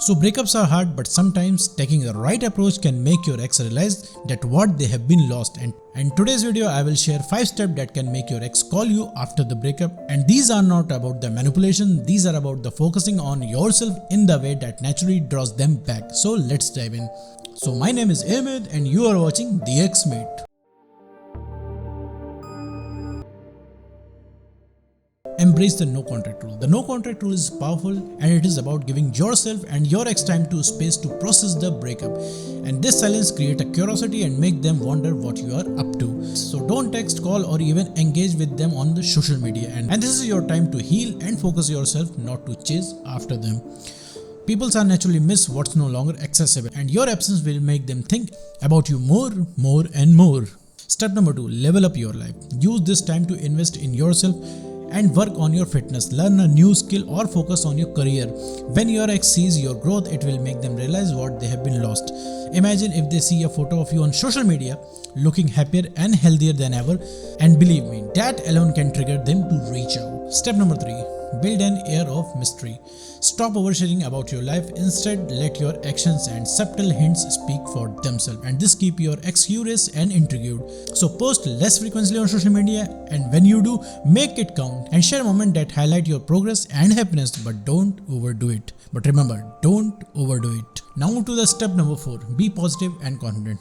So breakups are hard, but sometimes taking the right approach can make your ex realize that what they have been lost. And in today's video, I will share 5 steps that can make your ex call you after the breakup. And these are not about the manipulation, these are about the focusing on yourself in the way that naturally draws them back. So let's dive in. So my name is Ahmed and you are watching The Ex-Mate. Embrace the no contract rule. The no contract rule is powerful and it is about giving yourself and your ex time to space to process the breakup. And this silence creates a curiosity and make them wonder what you are up to. So don't text, call or even engage with them on the social media. And this is your time to heal and focus yourself, not to chase after them. People are naturally miss what's no longer accessible and your absence will make them think about you more and more. Step number 2, level up your life. Use this time to invest in yourself and work on your fitness, learn a new skill or focus on your career. When your ex sees your growth, it will make them realize what they have been lost. Imagine if they see a photo of you on social media looking happier and healthier than ever, and believe me, that alone can trigger them to reach out. Step number 3, build an air of mystery. Stop oversharing about your life. Instead, let your actions and subtle hints speak for themselves, and this keep your ex curious and intrigued. So post less frequently on social media, and when you do, make it count and share moments that highlight your progress and happiness, but don't overdo it. But remember, don't overdo it. Now to the step number 4, be positive and confident.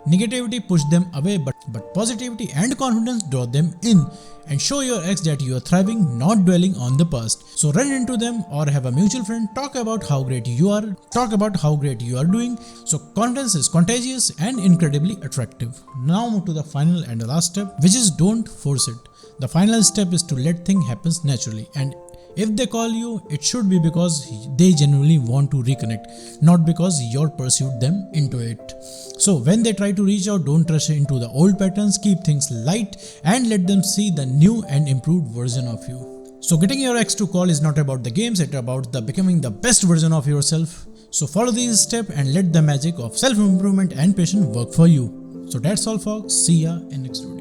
Negativity push them away, but positivity and confidence draw them in, and show your ex that you are thriving, not dwelling on the past. So run into them or have a mutual friend, talk about how great you are, doing. So confidence is contagious and incredibly attractive. Now move to the final and the last step, which is don't force it. The final step is to let things happen naturally, and if they call you, it should be because they genuinely want to reconnect, not because you're pursued them into it. So when they try to reach out, don't rush into the old patterns, keep things light and let them see the new and improved version of you. So getting your ex to call is not about the games, it's about becoming the best version of yourself. So follow these steps and let the magic of self-improvement and patience work for you. So that's all folks, see ya in next video.